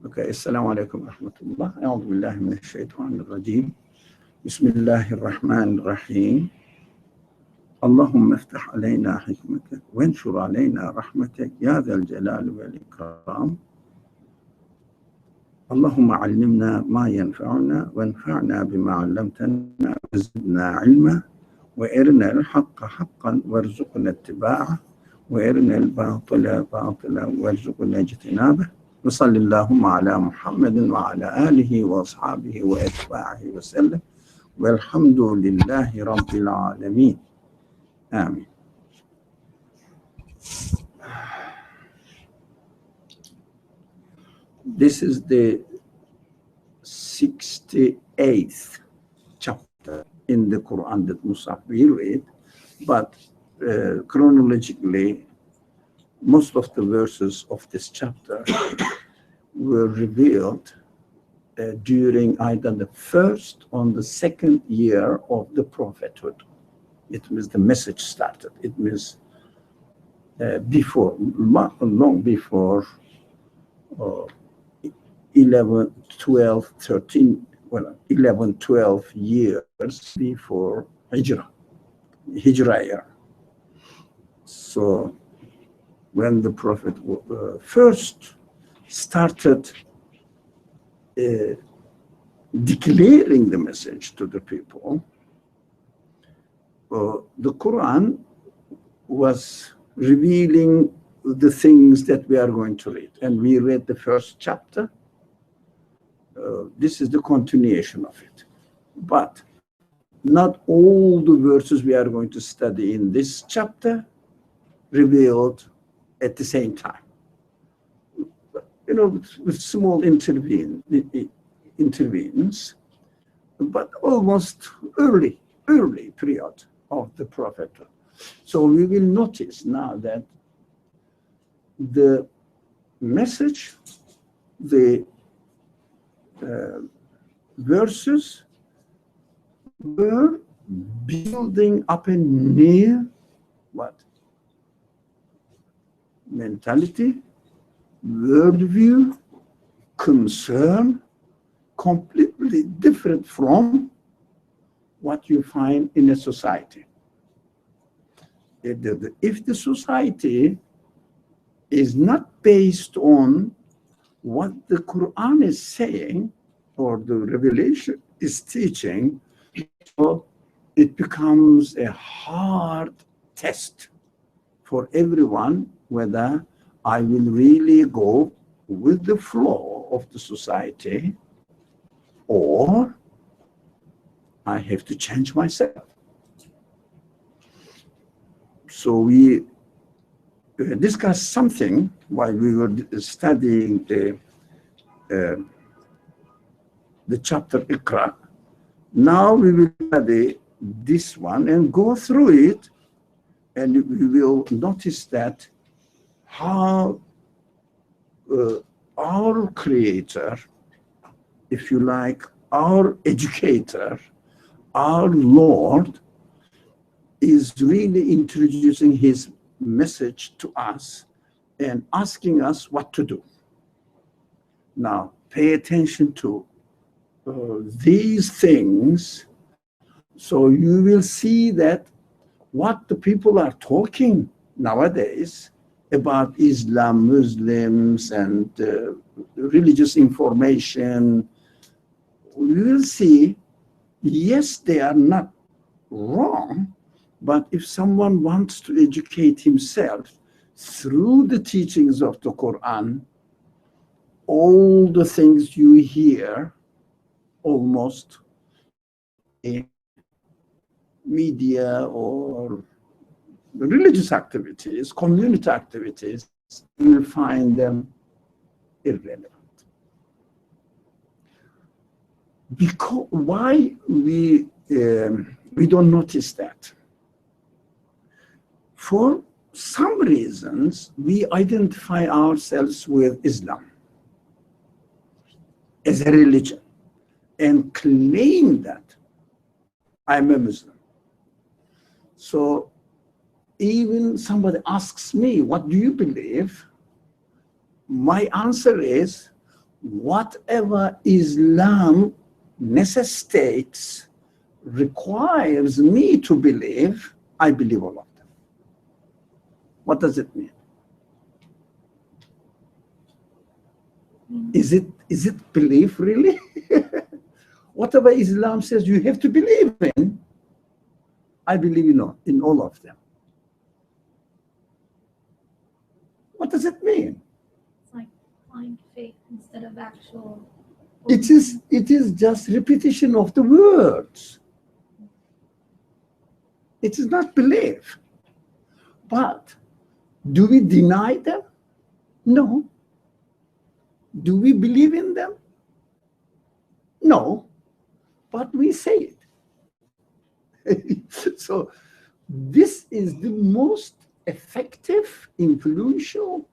Okay, Assalamu alaikum wa rahmatullah. A'udhu billahi min ash-shaytanir rajim. Bismillahir rahmanir rahim. Allahumma iftah alayna hikmatak wa anshur alayna rahmatak ya dhal jalali wal ikram. Allahumma allimna ma yanfa'una wanfa'na bima 'allamtana wazidna 'ilma wa arina al-haqqa haqqan warzuqna ittiba'ah wa arina al-batila batilan warzuqna ijtinabah. وصلى اللهم على محمد وعلى آله وأصحابه وأتباعه وسلم والحمد لله رب العالمين آمين. This is the 68th chapter in the Quran that Musaf we read, but chronologically most of the verses of this chapter were revealed during either the first or the second year of the prophethood. It means the message started. It means long before 11, 12, 13, 11, 12 years before Hijrah year. So when the Prophet first started declaring the message to the people, the Quran was revealing the things that we are going to read. And we read the first chapter. This is the continuation of it. But not all the verses we are going to study in this chapter revealed at the same time, with small intervenes, but almost early period of the prophethood. So we will notice now that the message, the verses were building up a new mentality, worldview, concern, completely different from what you find in a society. If the society is not based on what the Quran is saying or the revelation is teaching, so it becomes a hard test for everyone whether I will really go with the flow of the society or I have to change myself. So we discussed something while we were studying the chapter Iqra. Now we will study this one and go through it, and we will notice that how our Creator, if you like, our educator, our Lord, is really introducing his message to us and asking us what to do. Now, pay attention to these things, so you will see that what the people are talking nowadays about Islam, Muslims, and religious information, we will see, yes, they are not wrong, but if someone wants to educate himself through the teachings of the Quran, all the things you hear almost in media or religious activities, community activities, you will find them irrelevant. Because why we don't notice that? For some reasons, we identify ourselves with Islam as a religion and claim that I'm a Muslim. So even somebody asks me, what do you believe? My answer is, whatever Islam necessitates, requires me to believe, I believe all of them. What does it mean? Is it belief really? Whatever Islam says you have to believe in, I believe in all of them. What does it mean? It's like blind faith instead of actual. It is just repetition of the words. It is not belief. But do we deny them? No. Do we believe in them? No. But we say it. So this is the most effective, influential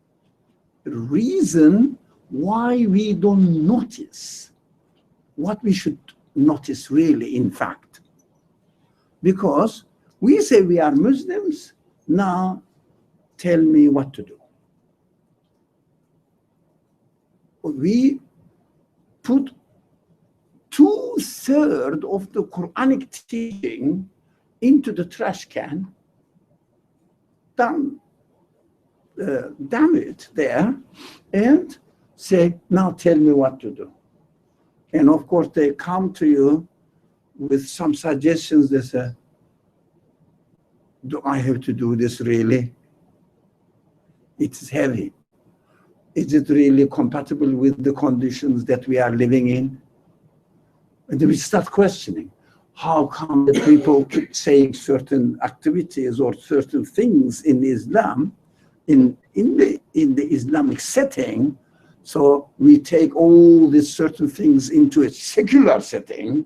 reason why we don't notice what we should notice really, in fact. Because we say we are Muslims, now tell me what to do. We put 2/3 of the Quranic teaching into the trash can, damn it there, and say, now tell me what to do. And of course, they come to you with some suggestions. They say, do I have to do this really? It's heavy. Is it really compatible with the conditions that we are living in? And then we start questioning, how come the people keep saying certain activities or certain things in Islam, in the Islamic setting, so we take all these certain things into a secular setting.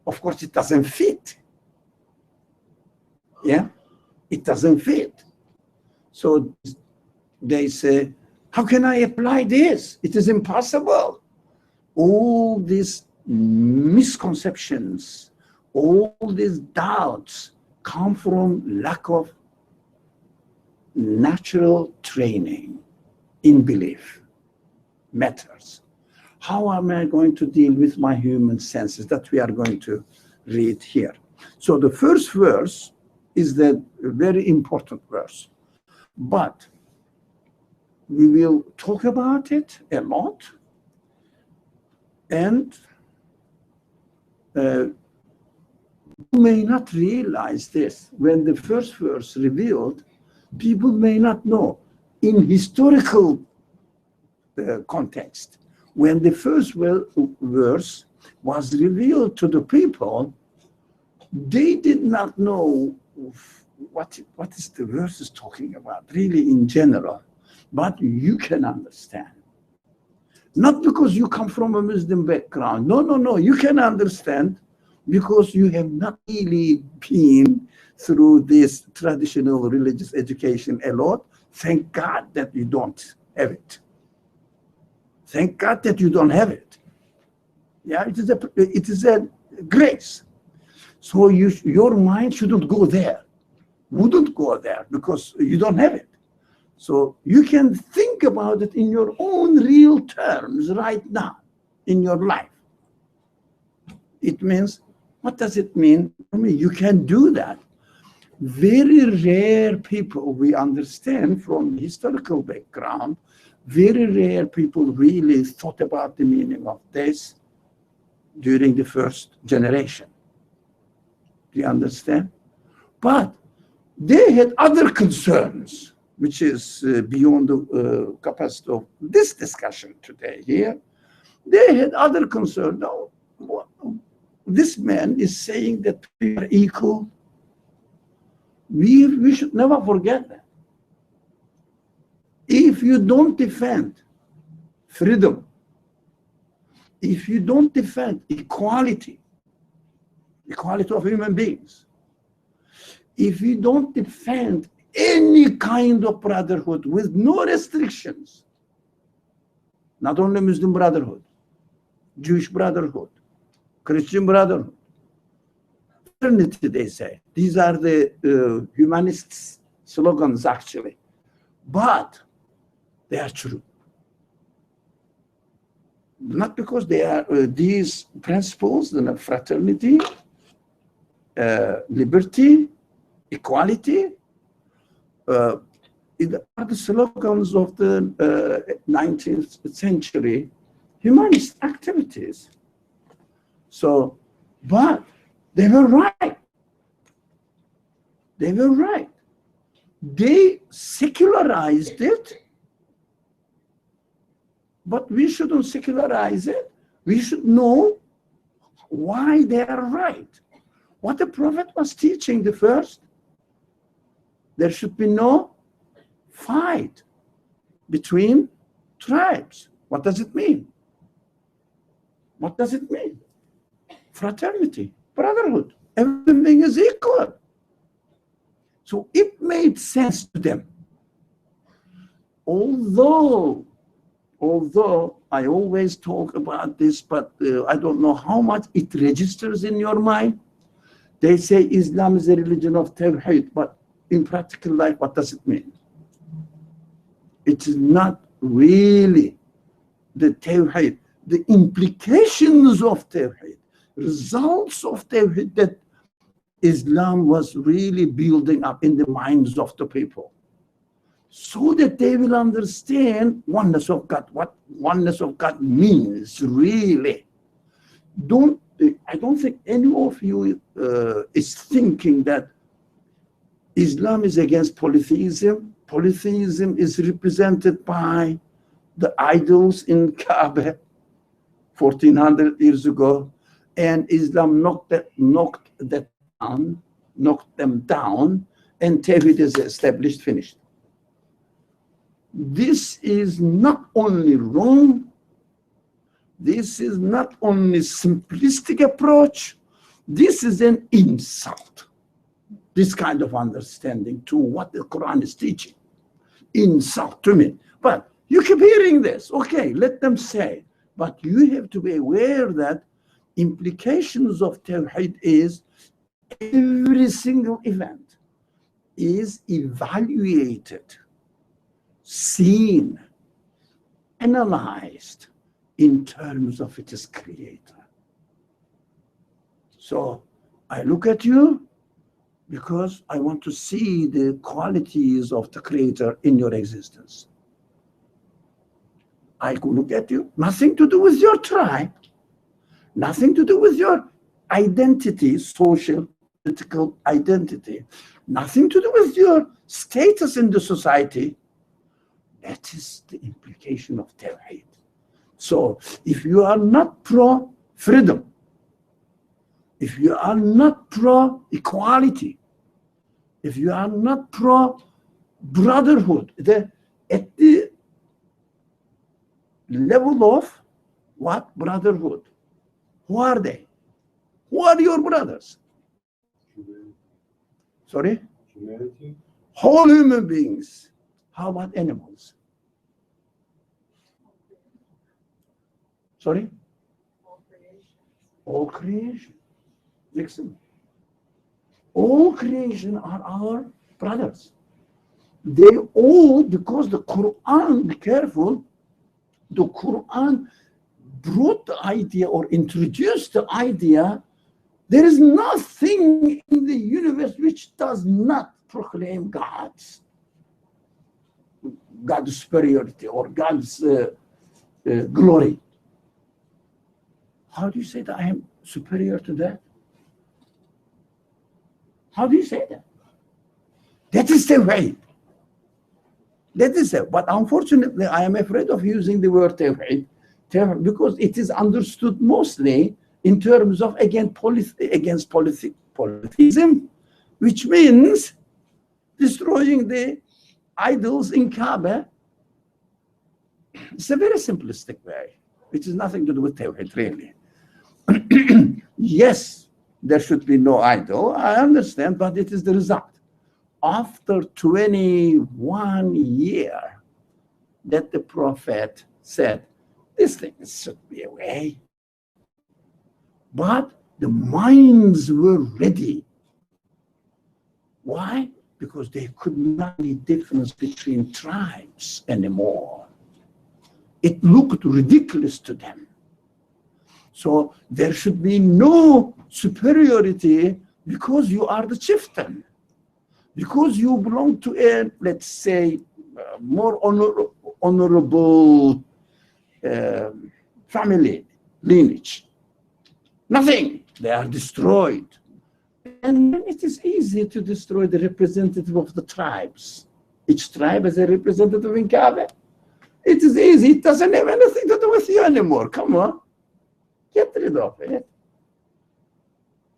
Of course, it doesn't fit. Yeah, it doesn't fit. So they say, how can I apply this? It is impossible. All these misconceptions, all these doubts come from lack of natural training in belief matters. How am I going to deal with my human senses that we are going to read here? So the first verse is the very important verse, but we will talk about it a lot, and you may not realize this. When the first verse revealed, people may not know. In historical context, when the first verse was revealed to the people, they did not know what is the verse is talking about, really in general. But you can understand. Not because you come from a Muslim background. No. You can understand because you have not really been through this traditional religious education a lot. Thank God that you don't have it. Thank God that you don't have it. Yeah, it is a grace. So your mind shouldn't go there. Wouldn't go there because you don't have it. So you can think about it in your own real terms right now in your life. It means, what does it mean? I mean, you can do that. Very rare people, we understand from historical background, very rare people really thought about the meaning of this during the first generation. Do you understand? But they had other concerns, which is beyond the capacity of this discussion today here. They had other concerns. No, this man is saying that we are equal. We should never forget that. If you don't defend freedom, if you don't defend equality of human beings, if you don't defend any kind of brotherhood with no restrictions, not only Muslim brotherhood, Jewish brotherhood, Christian brotherhood, fraternity, they say. These are the humanists' slogans, actually. But they are true. not because they are these principles, fraternity, liberty, equality, are the slogans of the 19th century humanist activities. So, but they were right. They were right. They secularized it, but we shouldn't secularize it. We should know why they are right. What the Prophet was teaching the first, there should be no fight between tribes. What does it mean? What does it mean? Fraternity, brotherhood, everything is equal. So it made sense to them. Although I always talk about this, but I don't know how much it registers in your mind. They say Islam is a religion of Tawheed, but in practical life, what does it mean? It is not really the Tawheed. The implications of Tawheed, results of Tawheed that Islam was really building up in the minds of the people, so that they will understand oneness of God, what oneness of God means really. I don't think any of you is thinking that Islam is against polytheism. Polytheism is represented by the idols in Kaaba 1400 years ago, and Islam knocked them down, and Tawhid is established, finished. This is not only wrong, this is not only simplistic approach, this is an insult. This kind of understanding to what the Quran is teaching. Insult to me. But you keep hearing this. Okay, let them say. But you have to be aware that implications of Tawheed is every single event is evaluated, seen, analyzed in terms of its creator. So I look at you because I want to see the qualities of the creator in your existence. I could look at you, nothing to do with your tribe, nothing to do with your identity, social, political identity, nothing to do with your status in the society. That is the implication of Tawheed. So if you are not pro-freedom, if you are not pro-equality, if you are not pro-brotherhood, at the level of what? Brotherhood. Who are they? Who are your brothers? Humanity. Sorry? Humanity. Whole human beings. How about animals? Sorry? All creation. All creation. Listen. All creation are our brothers. They all, because the Quran, be careful, the Quran brought the idea or introduced the idea, there is nothing in the universe which does not proclaim God's superiority or God's glory. How do you say that I am superior to that? How do you say that? That is the way. That is it. But unfortunately, I am afraid of using the word Tawheed because it is understood mostly in terms of against polytheism, which means destroying the idols in Kaaba. It's a very simplistic way, which has nothing to do with Tawheed, really. Yes, there should be no idol, I understand, but it is the result. After 21 years that the Prophet said, this thing should be away. But the minds were ready. Why? Because they could not see difference between tribes anymore. It looked ridiculous to them. So there should be no superiority because you are the chieftain, because you belong to a, let's say, more honorable family lineage. Nothing. They are destroyed. And then it is easy to destroy the representative of the tribes. Each tribe has a representative in Kaaba. It is easy. It doesn't have anything to do with you anymore. Come on. Get rid of it.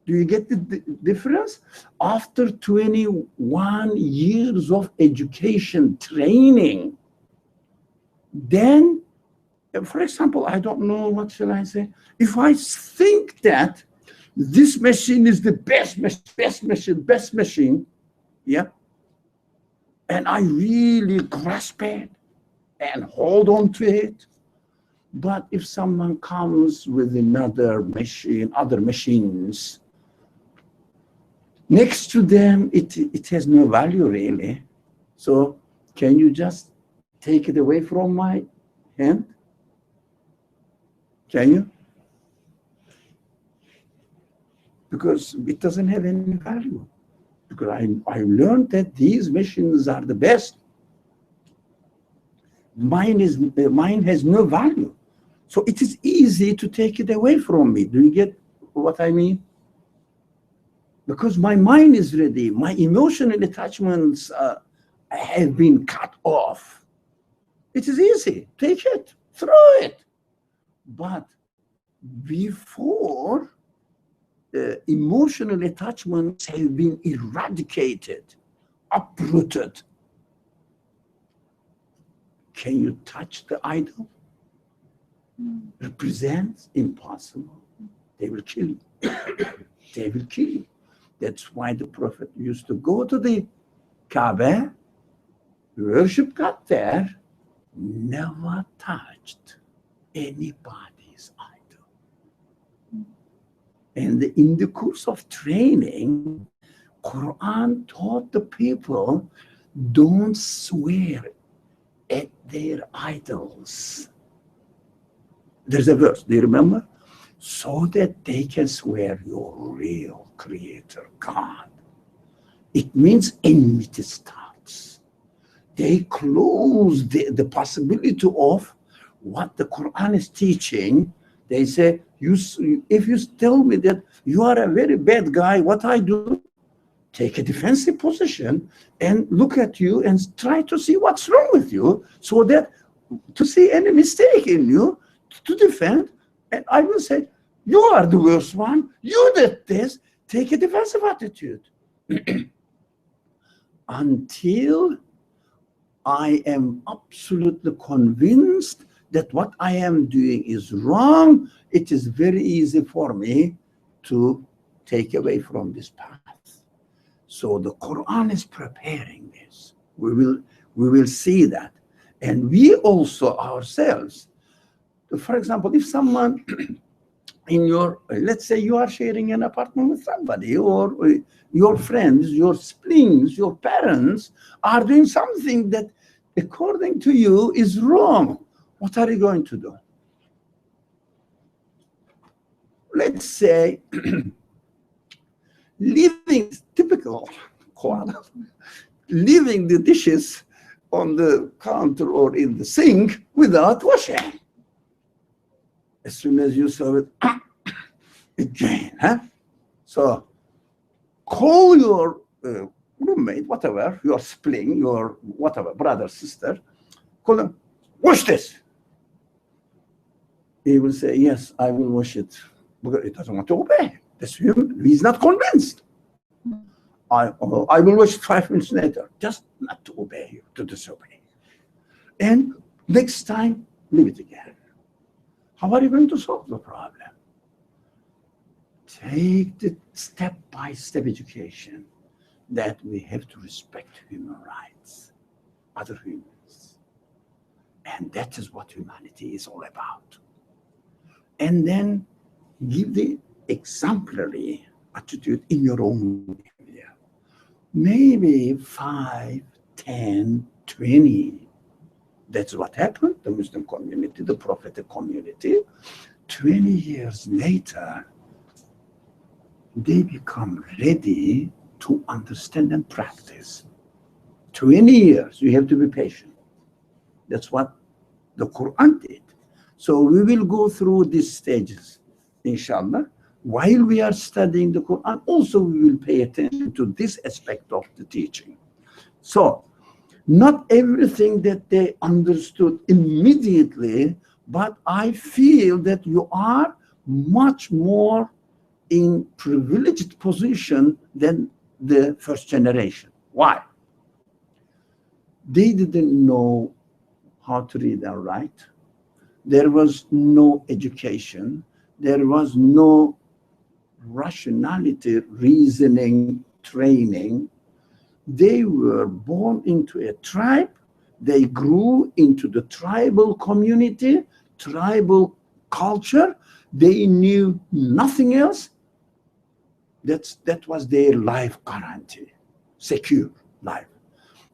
Do you get the difference? After 21 years of education, training, then, for example, I don't know, what shall I say? If I think that this machine is the best machine, yeah, and I really grasp it and hold on to it, but if someone comes with another machine, other machines, next to them, it has no value really. So can you just take it away from my hand? Can you? Because it doesn't have any value. Because I learned that these machines are the best. Mine has no value. So it is easy to take it away from me. Do you get what I mean? Because my mind is ready. My emotional attachments have been cut off. It is easy. Take it. Throw it. But before emotional attachments have been eradicated, uprooted, can you touch the idol? Represents impossible. They will kill you. They will kill you. That's why the Prophet used to go to the Kaaba, worship God there, never touched anybody's idol. And in the course of training, Qur'an taught the people, don't swear at their idols. There's a verse, do you remember? So that they can swear your real creator, God. It means enmity starts. They close the possibility of what the Quran is teaching. They say, if you tell me that you are a very bad guy, what I do? Take a defensive position and look at you and try to see what's wrong with you, so that to see any mistake in you, to defend. And I will say, you are the worst one. You did this. Take a defensive attitude. Until I am absolutely convinced that what I am doing is wrong, it is very easy for me to take away from this path. So the Quran is preparing this. We will see that. And we also ourselves, for example, if someone in your, let's say you are sharing an apartment with somebody, or your friends, your siblings, your parents are doing something that according to you is wrong, what are you going to do? Let's say leaving, typical Qur'an, leaving the dishes on the counter or in the sink without washing. As soon as you serve it, again, huh? So call your roommate, whatever, your sibling, your whatever, brother, sister, call them, wash this. He will say, yes, I will wash it. Because he doesn't want to obey. That's him. He's not convinced. I will wash it 5 minutes later, just not to obey you, to disobey. And next time, leave it again. How are you going to solve the problem? Take the step-by-step education that we have to respect human rights, other humans. And that is what humanity is all about. And then give the exemplary attitude in your own area. Maybe 5, 10, 20. That's what happened. The Muslim community, the prophetic community, 20 years later, they become ready to understand and practice. 20 years, you have to be patient. That's what the Quran did. So we will go through these stages, inshallah. While we are studying the Quran, also we will pay attention to this aspect of the teaching. So, not everything that they understood immediately, but I feel that you are much more in privileged position than the first generation. Why? They didn't know how to read and write. There was no education. There was no rationality, reasoning, training. They were born into a tribe. They grew into the tribal community, tribal culture. They knew nothing else. That was their life guarantee, secure life.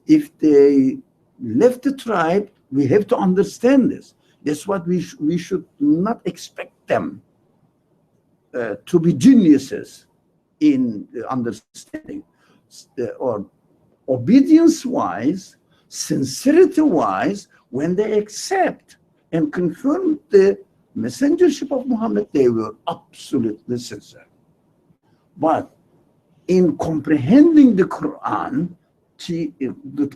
If they left the tribe, we have to understand this. That's what we should not expect them to be geniuses in understanding or obedience-wise, sincerity-wise. When they accept and confirm the messengership of Muhammad, they were absolutely sincere. But in comprehending the Quran, the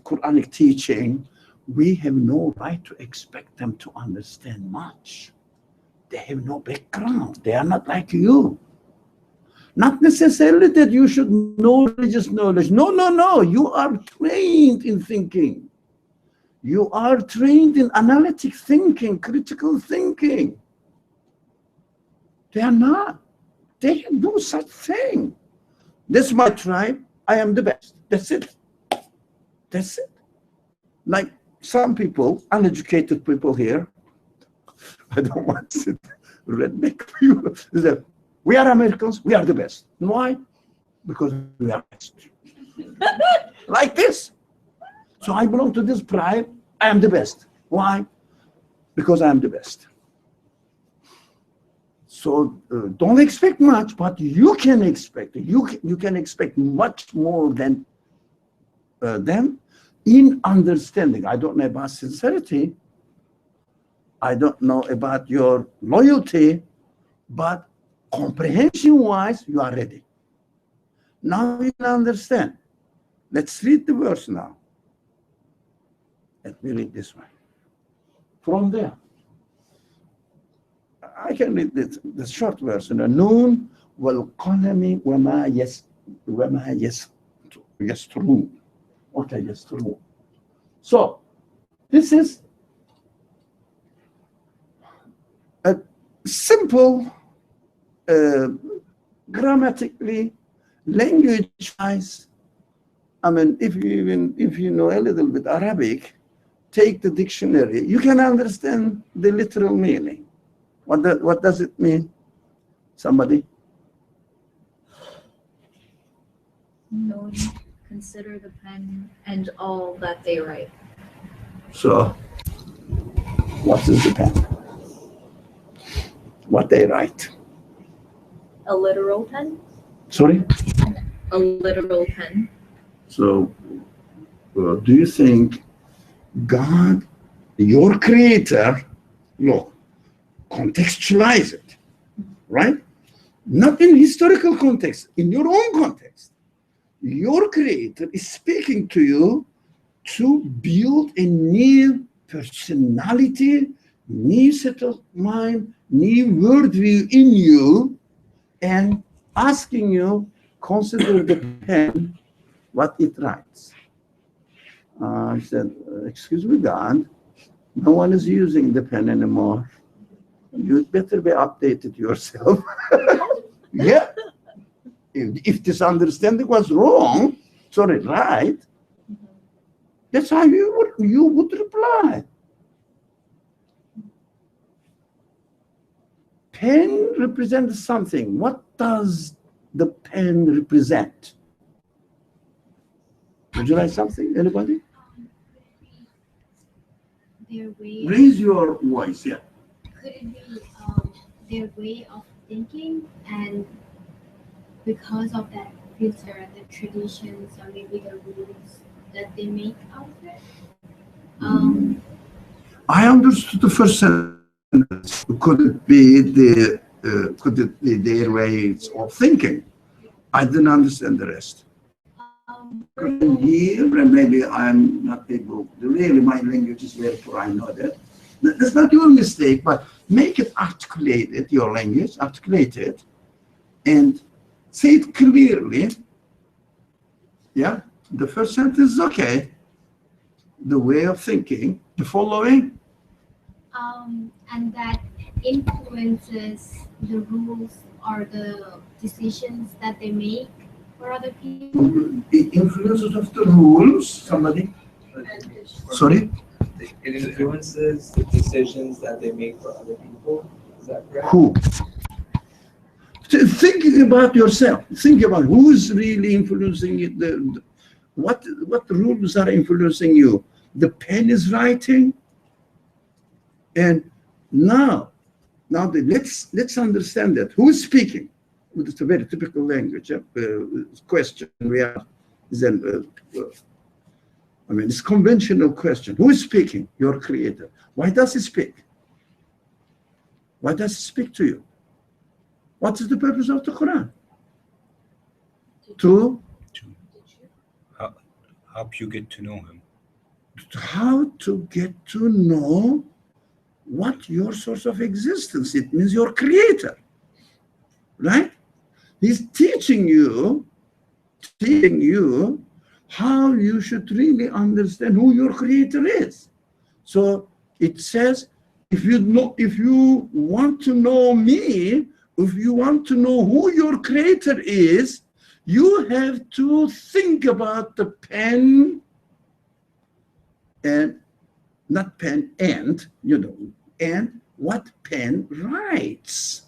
Quranic teaching, we have no right to expect them to understand much. They have no background. They are not like you. Not necessarily that you should know religious knowledge. No, no, no. You are trained in thinking. You are trained in analytic thinking, critical thinking. They are not. They do such thing. This is my tribe. I am the best. That's it. That's it. Like some people, uneducated people here, I don't want to redneck people. We are Americans, we are the best. Why? Because we are best. Like this. So I belong to this tribe, I am the best. Why? Because I am the best. So don't expect much, but you can expect. You can expect much more than them in understanding. I don't know about sincerity. I don't know about your loyalty, but comprehension-wise, you are ready. Now you can understand. Let's read the verse now. Let me read this one. From there. I can read the short version. Noon wal qalami wama yasturun. Okay, yasturun. So this is a simple, grammatically, language-wise. I mean, if you know a little bit Arabic, take the dictionary. You can understand the literal meaning. What does it mean? Somebody? No, consider the pen and all that they write. So, what is the pen? What they write? A literal pen? Sorry? A literal pen. So, do you think God, your creator, look, contextualize it, right? Not in historical context, in your own context. Your creator is speaking to you to build a new personality, new set of mind, new worldview in you, and asking you, consider the pen, what it writes. I said, excuse me, God, no one is using the pen anymore. You'd better be updated yourself. Yeah. If this understanding was wrong, sorry, right, that's how you would reply. Pen represents something. What does the pen represent? Would you like something? Anybody? Their way. Raise your voice, yeah. Could it be their way of thinking, and because of that filter, the traditions or maybe the rules that they make out of it. I understood the first sentence. Could it be their ways of thinking? I didn't understand the rest. Here, and maybe I'm not able. Really, my language is very poor. I know that. That's not your mistake, but make it articulated. Your language, articulate it, and say it clearly. Yeah, the first sentence is okay. The way of thinking, the following. And that influences the rules or the decisions that they make for other people. The influences of the rules. Somebody. Sorry. It influences the decisions that they make for other people. Is that correct? Who? Think about yourself. Think about who's really influencing it. What rules are influencing you? The pen is writing, and now let's understand that. Who is speaking? It's a very typical language question. We are then. I mean, it's conventional question. Who is speaking? Your creator. Why does he speak? Why does he speak to you? What is the purpose of the Quran? To help you get to know him. How to get to know what your source of existence. It means your creator, right? He's teaching you how you should really understand who your creator is. So it says, if you want to know me, if you want to know who your creator is, you have to think about the pen, and not pen and, and what pen writes.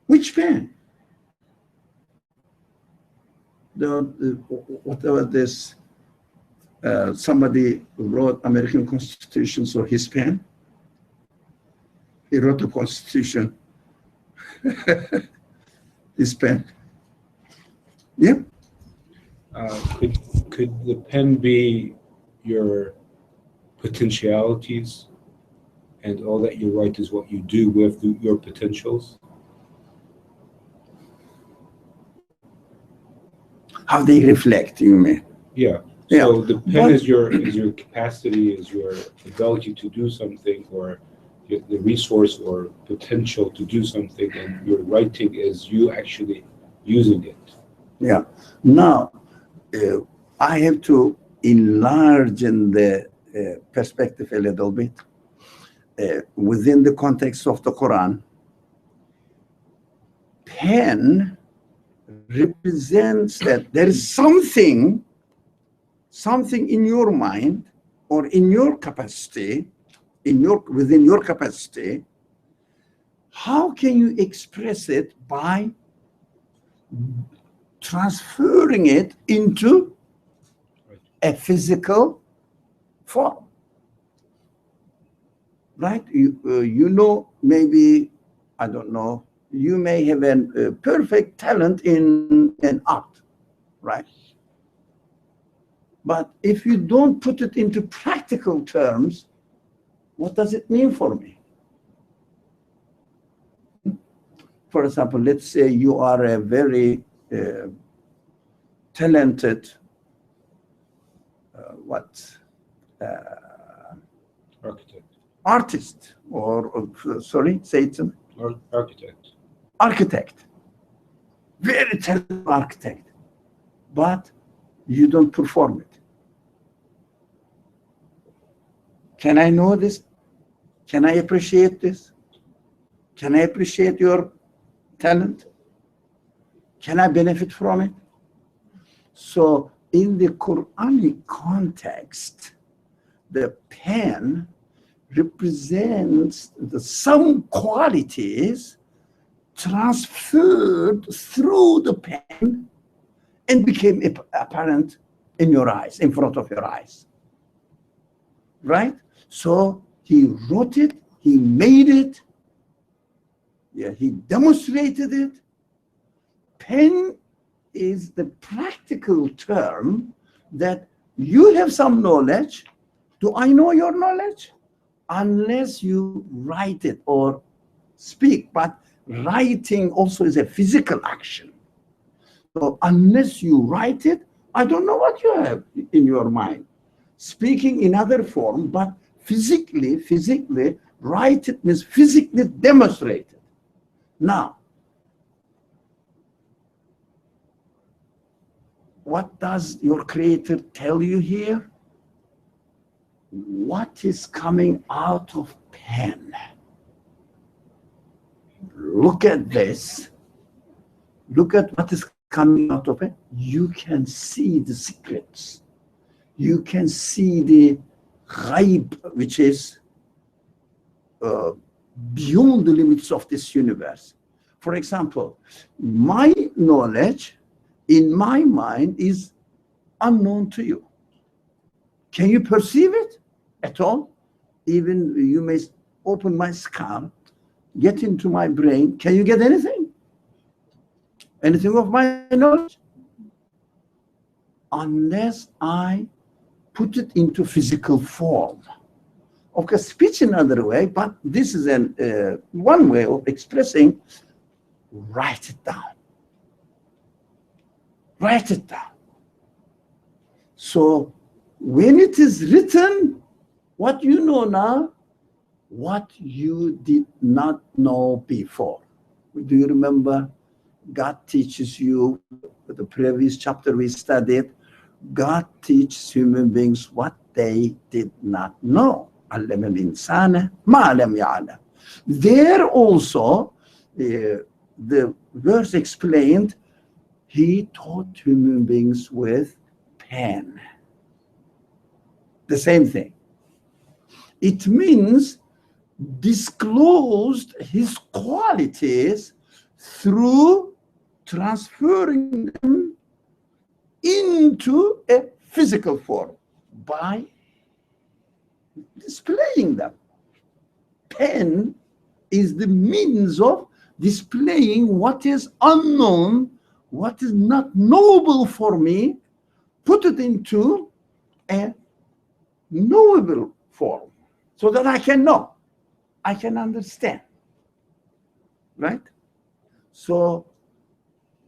Which pen? Whatever this, somebody wrote American Constitution, so his pen. He wrote the Constitution. His pen. Yeah. Could the pen be your potentialities, and all that you write is what you do with your potentials? How they reflect, you mean? Yeah. Yeah. So the pen is your capacity, is your ability to do something, or the resource or potential to do something, and your writing is you actually using it. Yeah. Now, I have to enlarge in the perspective a little bit. Within the context of the Quran, pen represents that there is something in your mind or in your capacity, within your capacity. How can you express it? By transferring it into a physical form, right? Maybe, I don't know, you may have a perfect talent in an art, right? But if you don't put it into practical terms, what does it mean for me? For example, let's say you are a very talented artist, or sorry, say it. Architect. Very talented architect, but you don't perform it. Can I know this? Can I appreciate this? Can I appreciate your talent? Can I benefit from it? So in the Quranic context, the pen represents some qualities transferred through the pen and became apparent in your eyes, in front of your eyes. Right? So he wrote it He made it. Yeah, he demonstrated it. Pen is the practical term that you have some knowledge. Do I know your knowledge? Unless you write it or speak. But writing also is a physical action. So unless you write it, I don't know what you have in your mind. Speaking in other form, but physically, write it means physically demonstrate it. Now, what does your Creator tell you here? What is coming out of pen? Look at this. Look at what is coming out of it. You can see the secrets. You can see the ghaib, which is beyond the limits of this universe. For example, my knowledge in my mind is unknown to you. Can you perceive it at all? Even you may open my skull, get into my brain. Can you get anything? Anything of my knowledge? Unless I put it into physical form. Of course, speech another way, but this is one way of expressing. Write it down. Write it down. So when it is written, what you know now, what you did not know before. Do you remember? God teaches you, the previous chapter we studied, God teaches human beings what they did not know. علم الإنسان ما لم يعلم. There also, the verse explained, he taught human beings with pen. The same thing. It means disclosed his qualities through transferring them into a physical form by displaying them. Pen is the means of displaying what is unknown, what is not knowable for me, put it into a knowable form so that I can know, I can understand. Right? So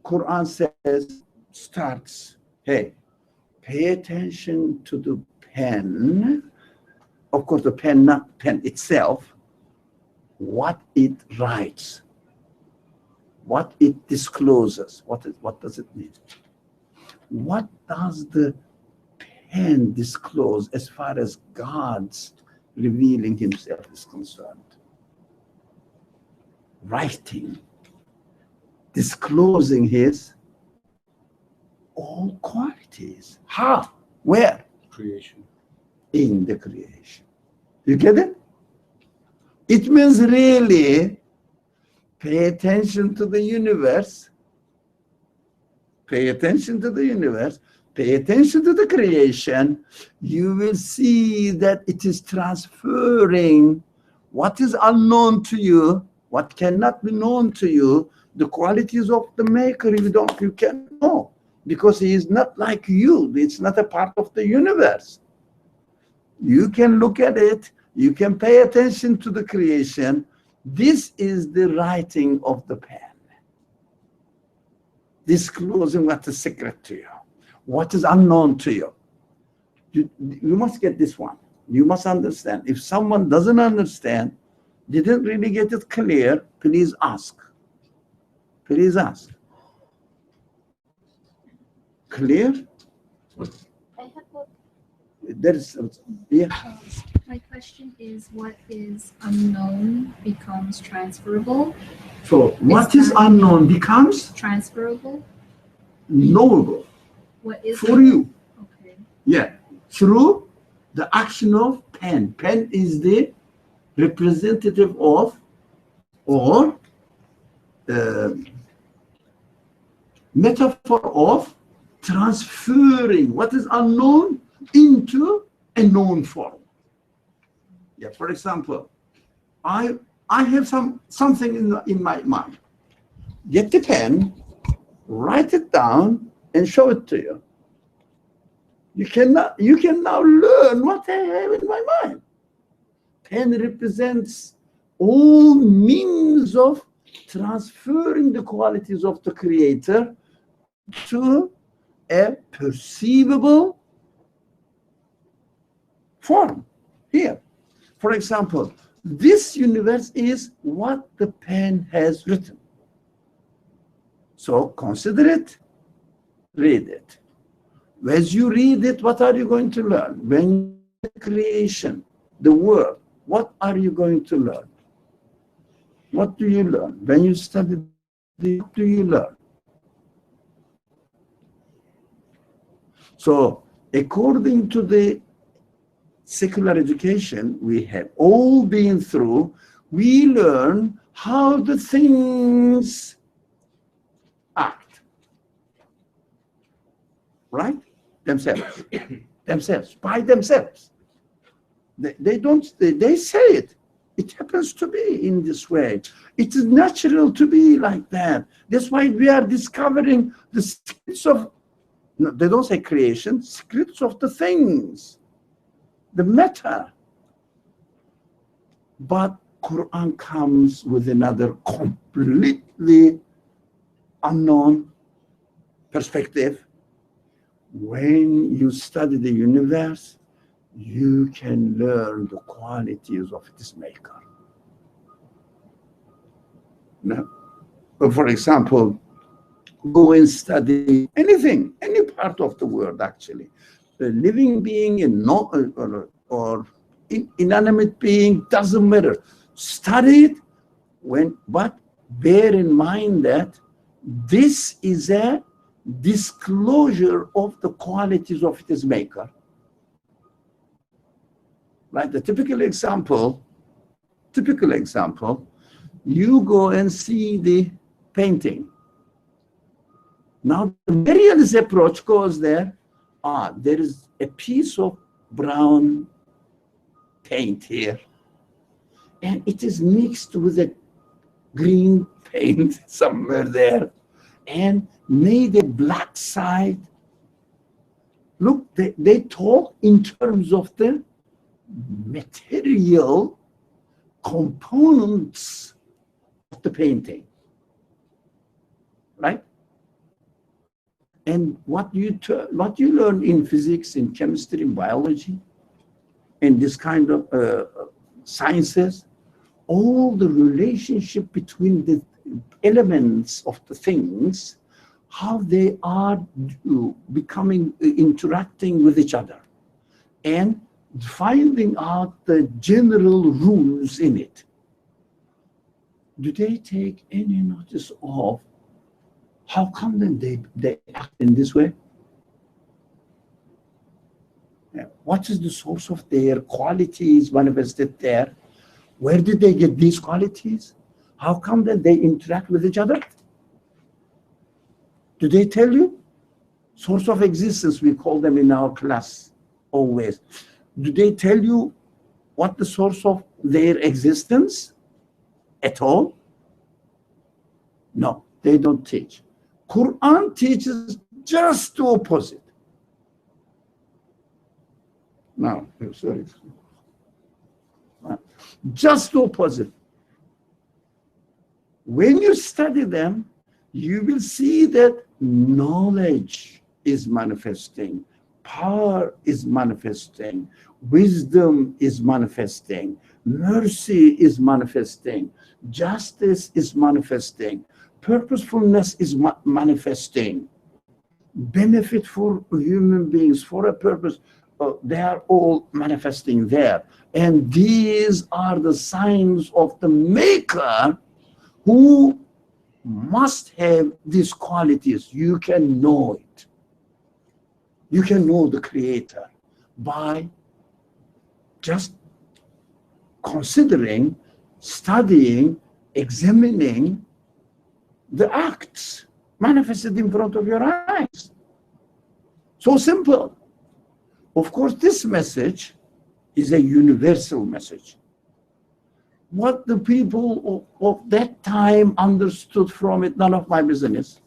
Quran says, starts, hey, pay attention to the pen. Of course, the pen, not pen itself, what it writes, what it discloses. What does it mean? What does the pen disclose as far as God's revealing himself is concerned? Writing, disclosing his all qualities. How? Where? Creation. In the creation. You get it? It means really pay attention to the universe. Pay attention to the universe. Pay attention to the creation. You will see that it is transferring what is unknown to you, what cannot be known to you, the qualities of the maker you can't know, because he is not like you. It's not a part of the universe. You can look at it, you can pay attention to the creation. This is the writing of the pen. Disclosing what is secret to you, what is unknown to you. You must get this one. You must understand. If someone doesn't understand, didn't really get it clear, please ask. Please ask. Clear? I have a There's, yeah. My question is, what is unknown becomes transferable? So what is unknown becomes Transferable? knowable What is for you. Okay. Yeah, through the action of pen. Pen is the representative of, or metaphor of transferring what is unknown into a known form. Yeah, for example, I have something in my mind. Get the pen, write it down, and show it to you. You can now learn what I have in my mind. Pen represents all means of transferring the qualities of the Creator to a perceivable form. Here, for example, this universe is what the pen has written. So consider it, read it. As you read it, what are you going to learn? When creation, the world, what are you going to learn? What do you learn? When you study, what do you learn? So according to the secular education we have all been through, we learn how the things act, right? Themselves, by themselves. They say it. It happens to be in this way. It is natural to be like that. That's why we are discovering the secrets of, no, they don't say creation, secrets of the things, the matter. But Quran comes with another completely unknown perspective. When you study the universe, you can learn the qualities of its maker. Now, for example, go and study anything, any part of the world actually. A living being or inanimate being, doesn't matter. Study it, but bear in mind that this is a disclosure of the qualities of its maker. Like the typical example, you go and see the painting. Now the materialist approach goes there. There is a piece of brown paint here, and it is mixed with a green paint somewhere there, and made a black side. Look, they talk in terms of the material components of the painting, right? And what you learn in physics, in chemistry, in biology, in this kind of sciences, all the relationship between the elements of the things, how they are interacting with each other, and finding out the general rules in it. Do they take any notice of how come then they act in this way? What is the source of their qualities manifested there? Where did they get these qualities? How come that they interact with each other? Do they tell you? Source of existence, we call them in our class always. Do they tell you what the source of their existence at all? No, they don't teach. Quran teaches just the opposite. No, sorry. Just the opposite. When you study them, you will see that knowledge is manifesting, power is manifesting, wisdom is manifesting, mercy is manifesting, justice is manifesting, purposefulness is manifesting, benefit for human beings for a purpose. They are all manifesting there. And these are the signs of the maker who must have these qualities. You can know it. You can know the Creator by just considering, studying, examining the acts manifested in front of your eyes. So simple. Of course, this message is a universal message. What the people of that time understood from it, none of my business,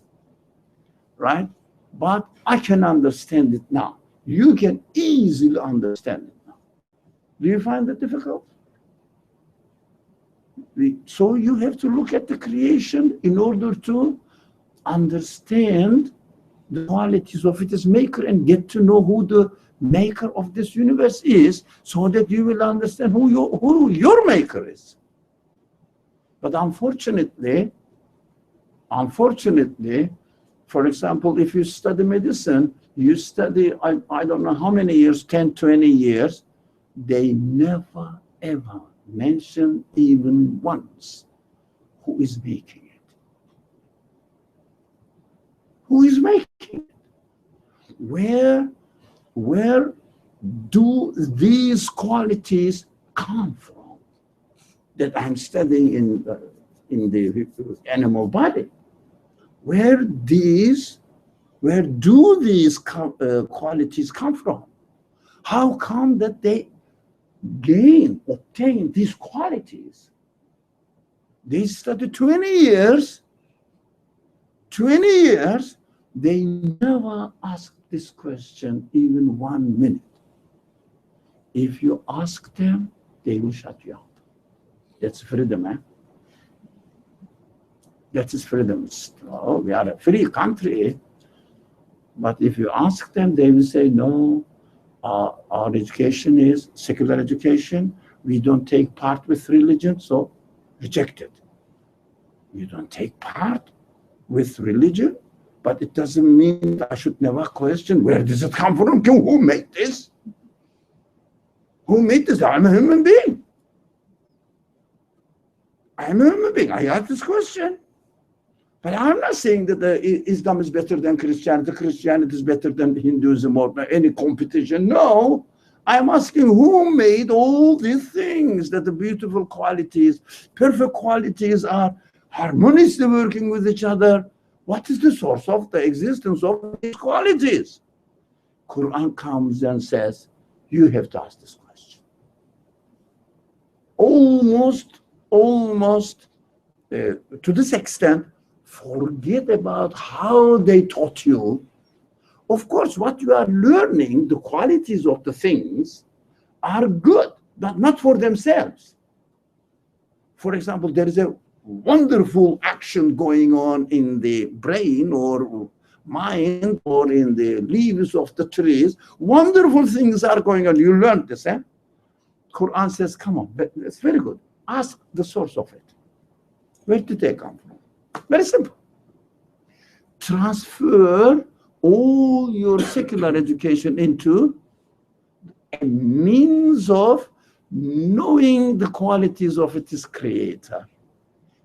right? But I can understand it now. You can easily understand it now. Do you find it difficult? So you have to look at the creation in order to understand the qualities of its maker and get to know who the maker of this universe is, so that you will understand who your maker is. But unfortunately, for example, if you study medicine, you study, I don't know how many years, 10, 20 years, they never ever mention even once who is making it. Who is making it? Where do these qualities come from that I'm studying in the animal body? Where do these qualities come from? How come that they obtain these qualities? They study 20 years, they never ask this question even 1 minute. If you ask them, they will shut you up. That's freedom, eh? That is freedom. Oh, we are a free country. But if you ask them, they will say, no, our education is secular education. We don't take part with religion, so reject it. You don't take part with religion, but it doesn't mean I should never question, where does it come from? Who made this? Who made this? I'm a human being. I'm a human being. I ask this question. But I'm not saying that Islam is better than Christianity, Christianity is better than Hinduism or any competition. No, I'm asking who made all these things, that the beautiful qualities, perfect qualities are harmoniously working with each other. What is the source of the existence of these qualities? Qur'an comes and says, you have to ask this question. Almost to this extent, forget about how they taught you. Of course, what you are learning, the qualities of the things, are good, but not for themselves. For example, there is a wonderful action going on in the brain or mind or in the leaves of the trees. Wonderful things are going on. You learned this, eh? Quran says, come on, it's very good. Ask the source of it. Where did they come from? Very simple. Transfer all your secular education into a means of knowing the qualities of its creator.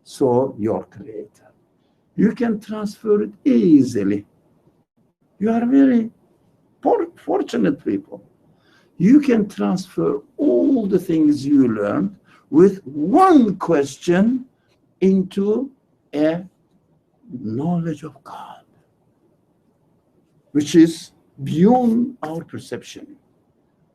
So your creator. You can transfer it easily. You are very fortunate people. You can transfer all the things you learned with one question into a knowledge of God, which is beyond our perception.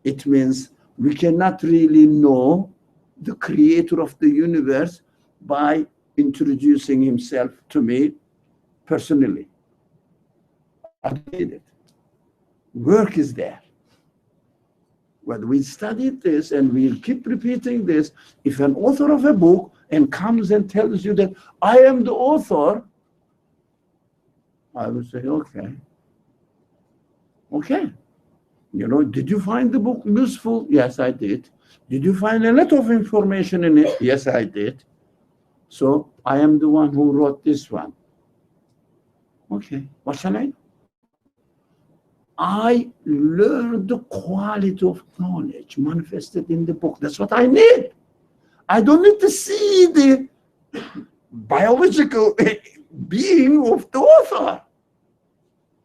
It means we cannot really know the creator of the universe by introducing himself to me personally. I did it. Work is there. When we studied this and we'll keep repeating this, if an author of a book and comes and tells you that I am the author, I would say, okay. Okay. You know, did you find the book useful? Yes, I did. Did you find a lot of information in it? Yes, I did. So I am the one who wrote this one. Okay, what shall I do? I learned the quality of knowledge manifested in the book. That's what I need. I don't need to see the biological being of the author.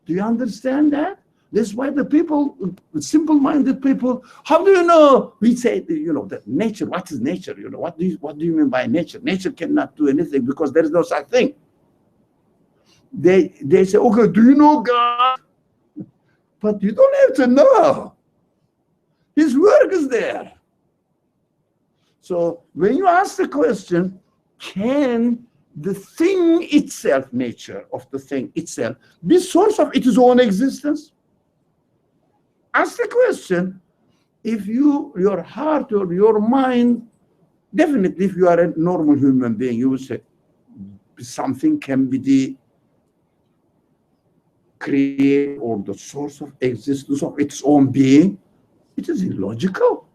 Do you understand that? That's why the people, simple-minded people, how do you know? We say, you know, that nature, what is nature? You know, what do you mean by nature? Nature cannot do anything because there is no such thing. They say, okay, do you know God? But you don't have to know. His work is there. So when you ask the question, can the thing itself, nature of the thing itself, be source of its own existence? Ask the question. If your heart or your mind, definitely if you are a normal human being, you will say something can be the creator or the source of existence of its own being. It is illogical.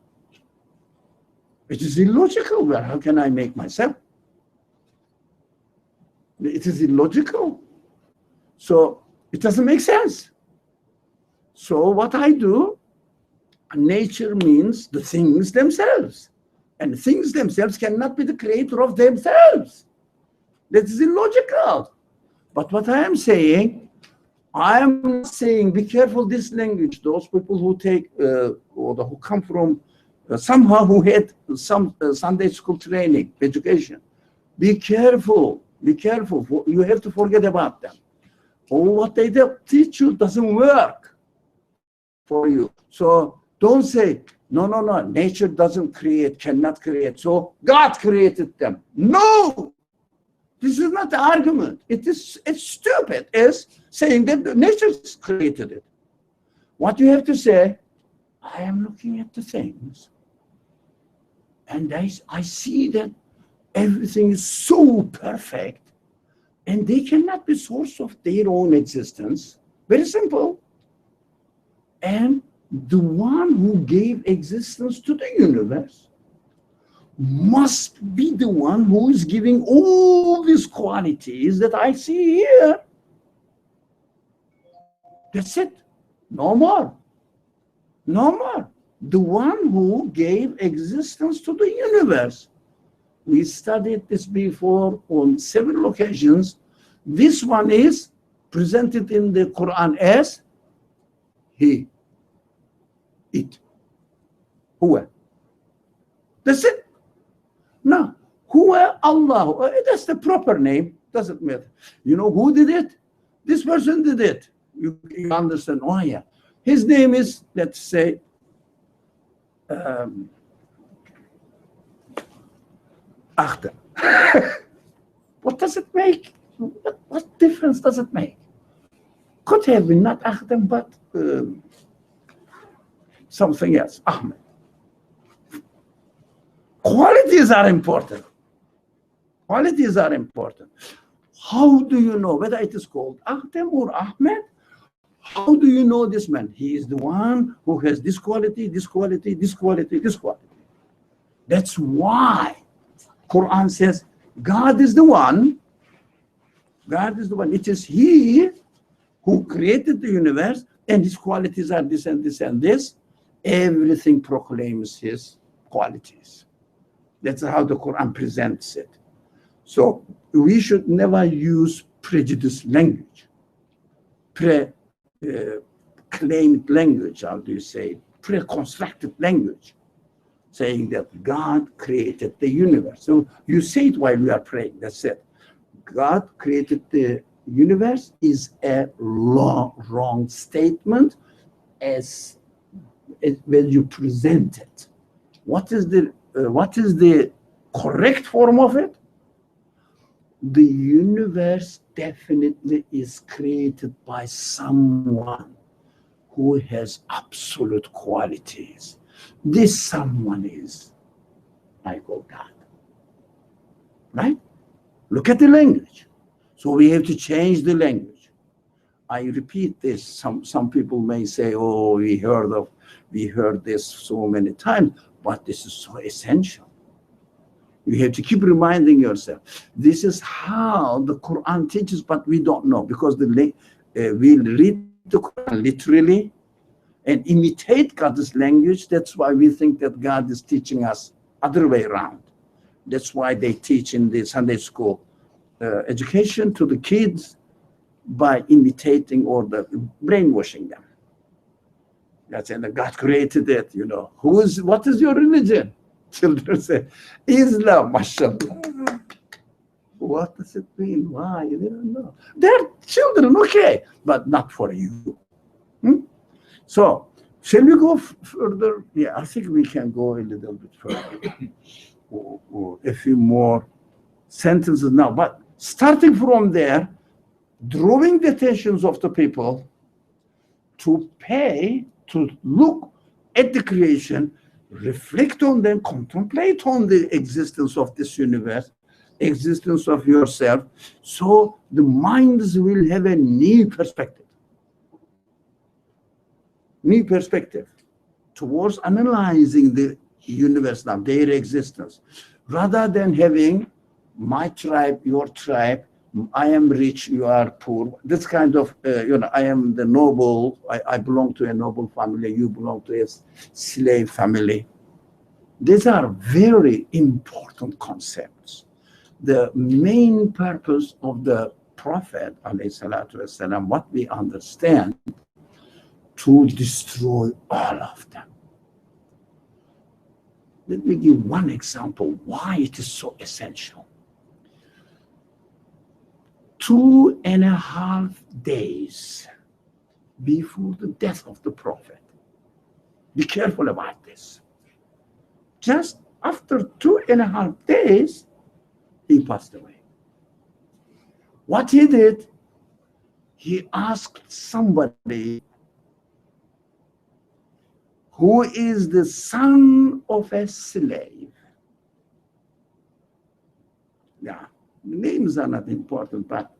It is illogical. Well, how can I make myself? It is illogical. So it doesn't make sense. So what I do, nature means the things themselves. And the things themselves cannot be the creator of themselves. That is illogical. But what I am saying, I am not saying, be careful this language. Those people who take, or who come from, somehow who had some Sunday school training, education. Be careful, be careful. You have to forget about them. Or what they teach you doesn't work for you. So don't say, no, nature doesn't create, cannot create. So God created them. No! This is not the argument. It's stupid as saying that nature created it. What you have to say, I am looking at the things, and I see that everything is so perfect, and they cannot be source of their own existence. Very simple. And the one who gave existence to the universe must be the one who is giving all these qualities that I see here. That's it. No more. No more. The one who gave existence to the universe. We studied this before on several occasions. This one is presented in the Quran as he, it, huwa. That's it. Now, huwa Allah, that's the proper name, doesn't matter. You know who did it? This person did it. You understand? Oh yeah. His name is, let's say, Akhtar. What does it make? What difference does it make? Could have been not Akhtar, but something else, Ahmed. Qualities are important. Qualities are important. How do you know whether it is called Akhtar or Ahmed? How do you know this man? He is the one who has this quality, this quality, this quality, this quality. That's why Quran says God is the one. God is the one. It is He who created the universe, and His qualities are this and this and this. Everything proclaims His qualities. That's how the Quran presents it. So we should never use prejudiced language, claimed language, how do you say, pre-constructed language, saying that God created the universe. So you say it while we are praying, that's it. God created the universe is a wrong statement as when you present it. What is the correct form of it? The universe definitely is created by someone who has absolute qualities. This someone is, I call God. Right? Look at the language. So we have to change the language. I repeat this. Some people may say, oh, we heard this so many times, but this is so essential. You have to keep reminding yourself. This is how the Quran teaches, but we don't know, because we read the Quran literally and imitate God's language. That's why we think that God is teaching us other way around. That's why they teach in the Sunday school education to the kids by imitating or brainwashing them. That's and God created it, you know. What is your religion? Children say, Islam, mashallah. What does it mean? Why? You don't know. They're children, okay, but not for you. So, shall we go further? Yeah, I think we can go a little bit further. a few more sentences now. But starting from there, drawing the attentions of the people to look at the creation, reflect on them, contemplate on the existence of this universe, existence of yourself, so the minds will have a new perspective towards analyzing the universe now, their existence, rather than having my tribe, your tribe, I am rich, you are poor. This kind of, I am the noble, I belong to a noble family, you belong to a slave family. These are very important concepts. The main purpose of the Prophet, ﷺ, what we understand, to destroy all of them. Let me give one example why it is so essential. 2.5 days before the death of the Prophet. Be careful about this. Just after 2.5 days, he passed away. What he did, he asked somebody who is the son of a slave. Yeah, names are not important, but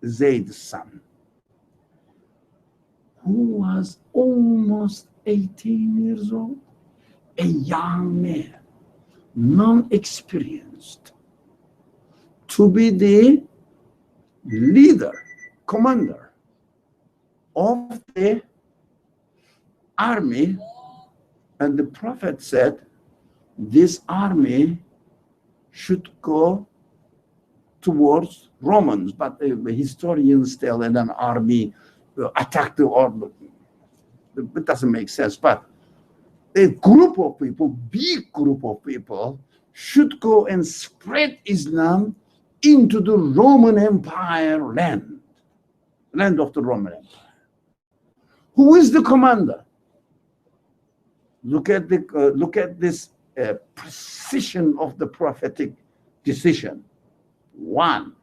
Zayd's son, who was almost 18 years old, a young man, non-experienced, to be the leader, commander of the army. And the Prophet said, this army should go towards Romans, but the historians tell that an army attacked the army. It doesn't make sense, but a group of people, big group of people, should go and spread Islam into the Roman Empire land of the Roman Empire. Who is the commander? Look at this precision of the prophetic decision. One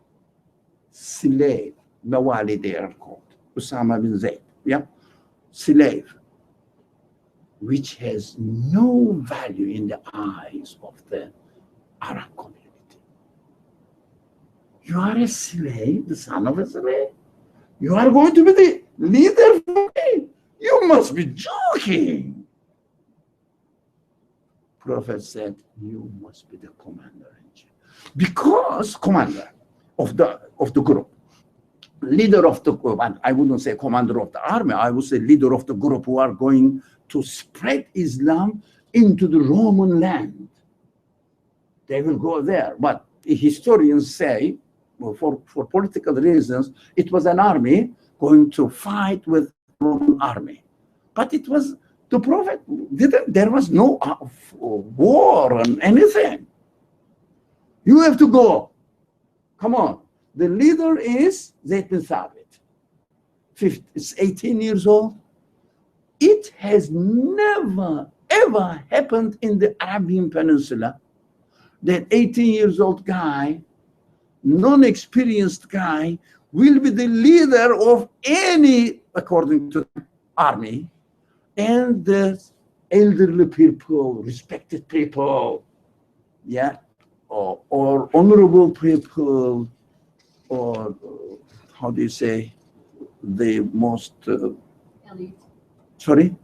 slave, Mawali they are called, Usama bin Zayd, yeah, slave, which has no value in the eyes of the Arab community. You are a slave, the son of a slave. You are going to be the leader for me. You must be joking. Prophet said, you must be the commander-in-chief. Because commander of the group, leader of the group, and I wouldn't say commander of the army, I would say leader of the group who are going to spread Islam into the Roman land. They will go there. But historians say, well, for political reasons, it was an army going to fight with the Roman army. But it was the Prophet didn't, there was no war and anything. You have to go. Come on. The leader is Zayd bin Thabit. It's 18 years old. It has never, ever happened in the Arabian Peninsula that 18 years old guy, non-experienced guy, will be the leader of any, according to the army, and the elderly people, respected people, yeah, or honorable people, or how do you say, the most, Elite. sorry?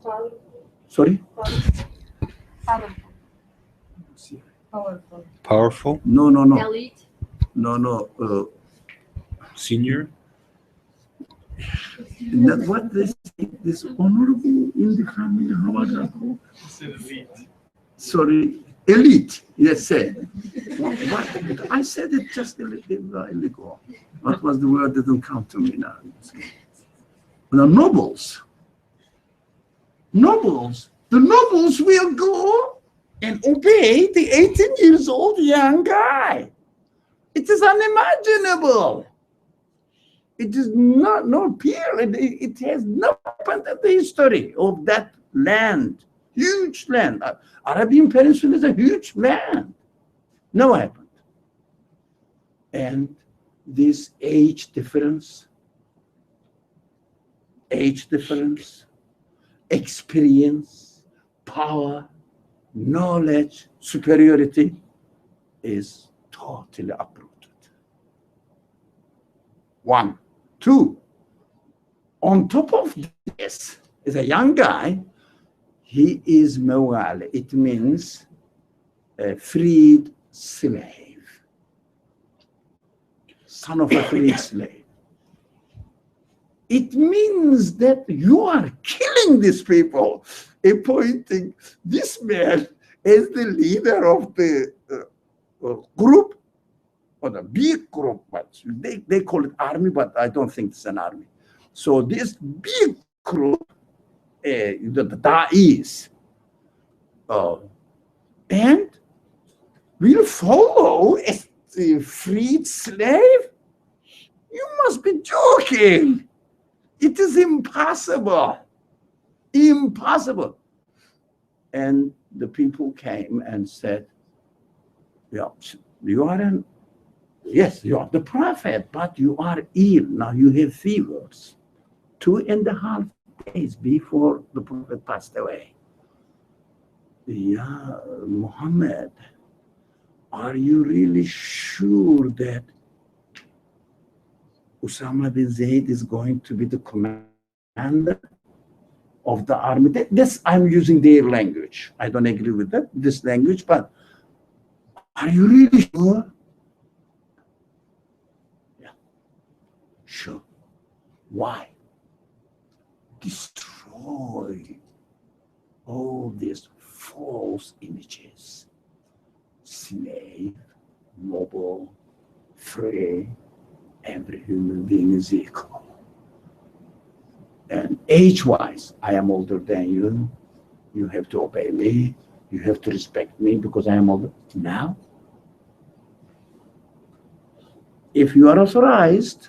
Powerful? No. Elite. No. Senior? That's what this honorable in the family, how was that called? Sorry, elite, yes, say. What? I said it just a little while ago. What was the word that didn't come to me now? The nobles. The nobles will go and obey the 18 years old young guy. It is unimaginable. It is not pure. It has not happened in the history of that land. Huge land. Arabian Peninsula is a huge land. Never happened. And this age difference, experience, power, knowledge, superiority is totally uprooted. One. Two, on top of this, is a young guy, he is mawali. It means a freed slave, son of a freed slave. It means that you are killing these people, appointing this man as the leader of the group, or the big group, but they call it army, but I don't think it's an army. So this big group, the da'is, and will follow as the freed slave? You must be joking. It is impossible. Impossible. And the people came and said, yeah, you are yes, you are the prophet, but you are ill. Now you have fevers. 2.5 days before the prophet passed away. Yeah, Muhammad, are you really sure that Usama bin Zayd is going to be the commander of the army? This, I'm using their language. I don't agree with that, this language, but are you really sure? Yeah, sure. Why? Destroy all these false images. Slave, noble, free, every human being is equal. And age-wise, I am older than you. You have to obey me. You have to respect me because I am older. Now, if you are authorized,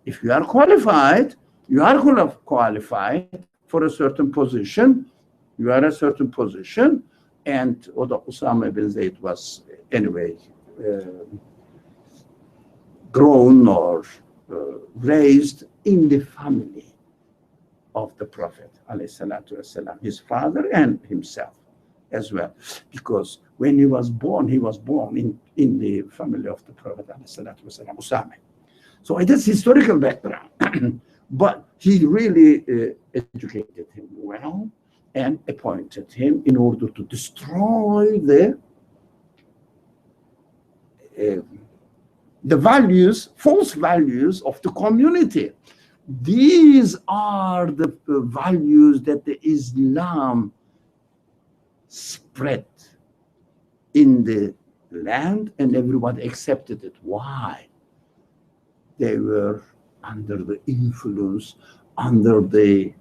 if you are qualified, you are qualified for a certain position. You are a certain position, and although Usama bin Zayd was anyway grown or raised in the family of the Prophet, ﷺ, his father and himself as well. Because when he was born in the family of the Prophet, ﷺ, Usama. So it is historical background, but he really educated him well and appointed him in order to destroy the values, false values of the community. These are the values that the Islam spread in the land, and everybody accepted it. Why? They were under the influence, under the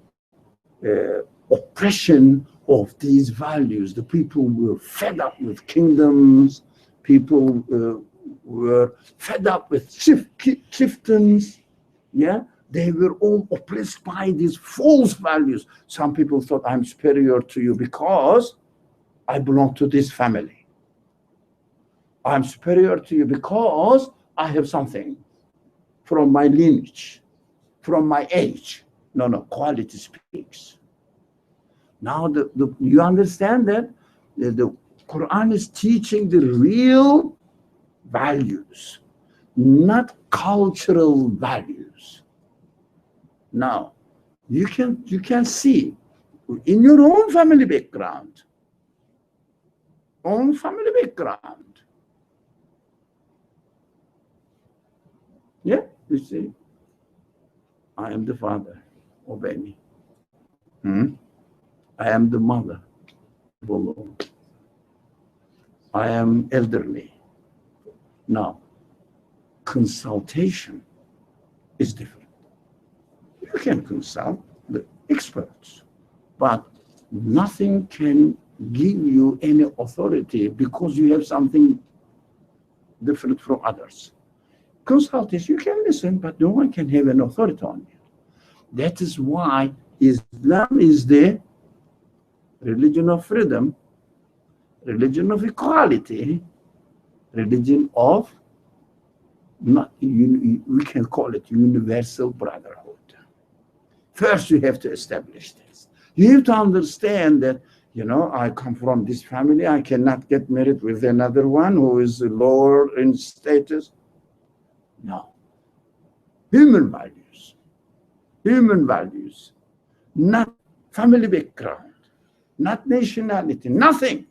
oppression of these values. The people were fed up with kingdoms. People were fed up with chieftains. Yeah, they were all oppressed by these false values. Some people thought, I'm superior to you because I belong to this family. I'm superior to you because I have something from my lineage, from my age. No, quality speaks. Now, you understand that the Quran is teaching the real values, not cultural values. Now, you can see in your own family background, yeah, you see, I am the father, obey me. I am the mother, follow. I am elderly. Now, consultation is different. You can consult the experts, but nothing can give you any authority because you have something different from others. Consultation, you can listen, but no one can have an authority on you. That is why Islam is the religion of freedom, religion of equality, religion of, not we can call it universal brotherhood. First, you have to establish this. You have to understand that, I come from this family. I cannot get married with another one who is lower in status. No. Human values, not family background, not nationality, nothing.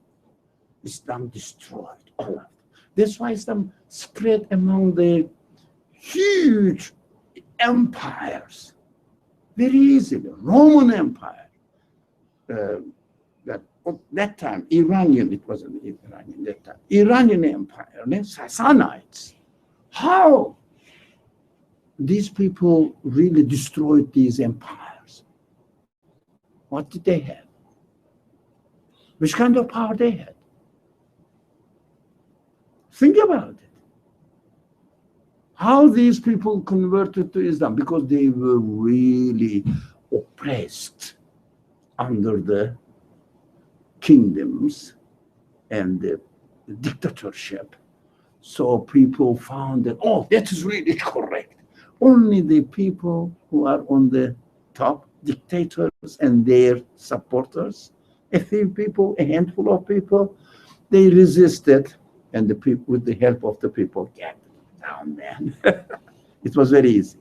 Islam destroyed all of it. That's why Islam spread among the huge empires very easily. Roman Empire, that time, Iranian, it wasn't Iranian that time, Iranian Empire, then Sassanites. How these people really destroyed these empires? What did they have? Which kind of power they had? Think about it. How these people converted to Islam? Because they were really oppressed under the kingdoms and the dictatorship. So people found that, that is really correct. Only the people who are on the top, dictators and their supporters, a few people, a handful of people, they resisted, and the people, with the help of the people, get down, man. It was very easy.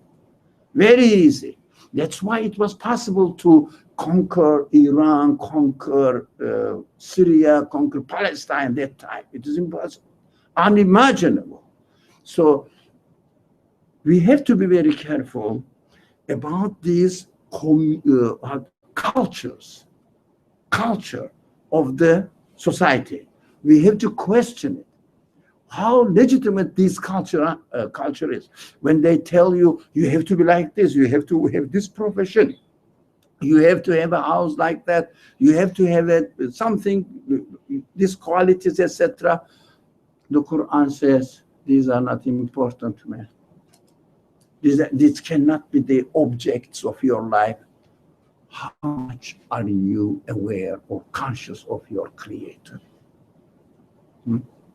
Very easy. That's why it was possible to conquer Iran, conquer Syria, conquer Palestine that time. It is impossible, unimaginable. So we have to be very careful about these culture of the society. We have to question it. How legitimate this culture is. When they tell you, you have to be like this, you have to have this profession, you have to have a house like that, you have to have something, these qualities, etc. The Quran says these are not important, man. These cannot be the objects of your life. How much are you aware or conscious of your Creator?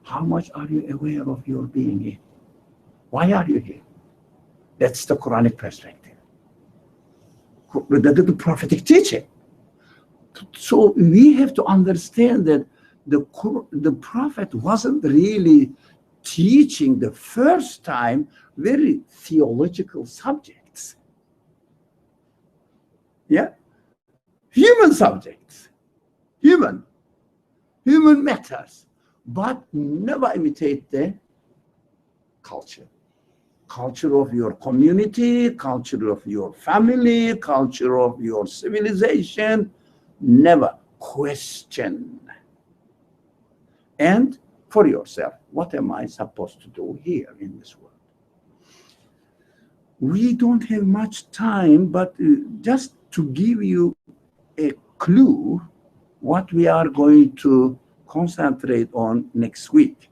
How much are you aware of your being here? Why are you here? That's the Quranic perspective. The prophetic teaching. So we have to understand that the prophet wasn't really teaching the first time very theological subjects. Yeah? Human subjects. Human matters. But never imitate the culture. Culture of your community, culture of your family, culture of your civilization. Never question. And for yourself, what am I supposed to do here in this world? We don't have much time, but just to give you a clue what we are going to concentrate on next week.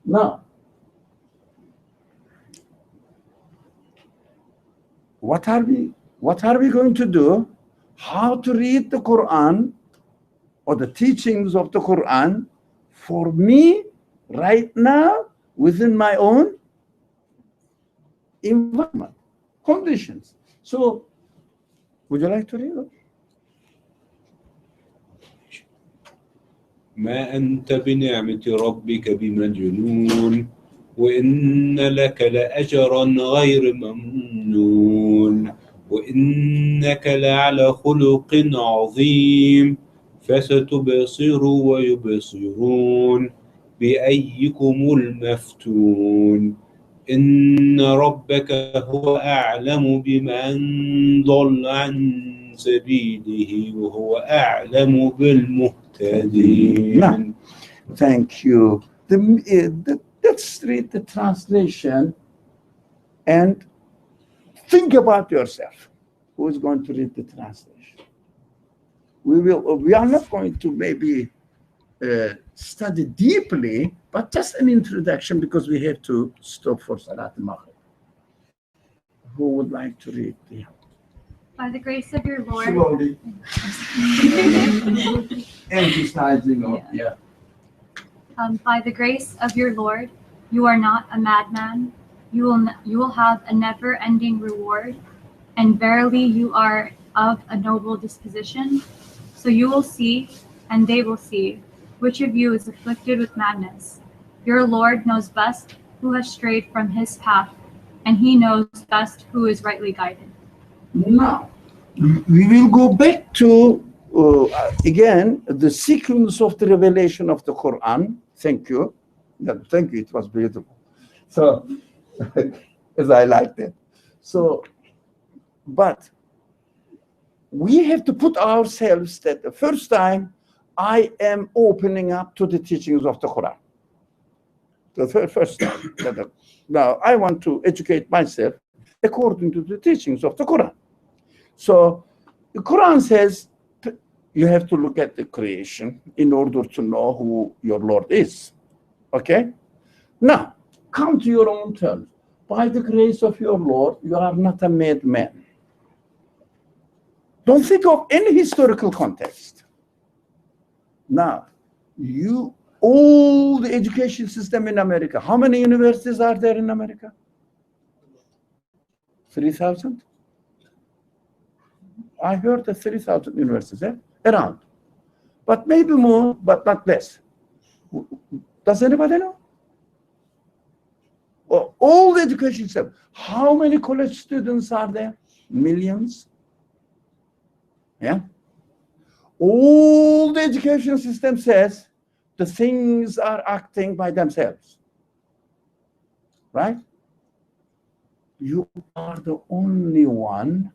Now, what are we going to do? How to read the Quran or the teachings of the Quran for me right now within my own environment, conditions. So, would you like to read it? ما أنت بنعمة ربك بمجنون وإن لك لأجرا غير ممنون وإنك لعلى خلق عظيم فستبصر ويبصرون بأيكم المفتون إن ربك هو أعلم بمن ضل عن سبيله وهو أعلم بالمهتدين. Yeah. Thank you. Let's read the translation and think about yourself. Who is going to read the translation? We are not going to maybe study deeply, but just an introduction because we have to stop for Salat al-Maghrib. Who would like to read the By the grace of your Lord, Slowly. Emphasizing on, yeah. by the grace of your Lord, you are not a madman. You will have a never-ending reward, and verily you are of a noble disposition. So you will see, and they will see, which of you is afflicted with madness. Your Lord knows best who has strayed from his path, and he knows best who is rightly guided. Now, we will go back to, again, the sequence of the revelation of the Quran. Thank you. Yeah, thank you. It was beautiful. So, as I liked it. So, but we have to put ourselves that the first time I am opening up to the teachings of the Quran. The first time. Now, I want to educate myself according to the teachings of the Quran. So the Quran says you have to look at the creation in order to know who your Lord is. Okay? Now, come to your own terms. By the grace of your Lord, you are not a madman. Don't think of any historical context. Now, all the education system in America, how many universities are there in America? 3,000? I heard that 3,000 universities around, but maybe more, but not less. Does anybody know? Well, all the education system, how many college students are there? Millions. Yeah. All the education system says the things are acting by themselves, right? You are the only one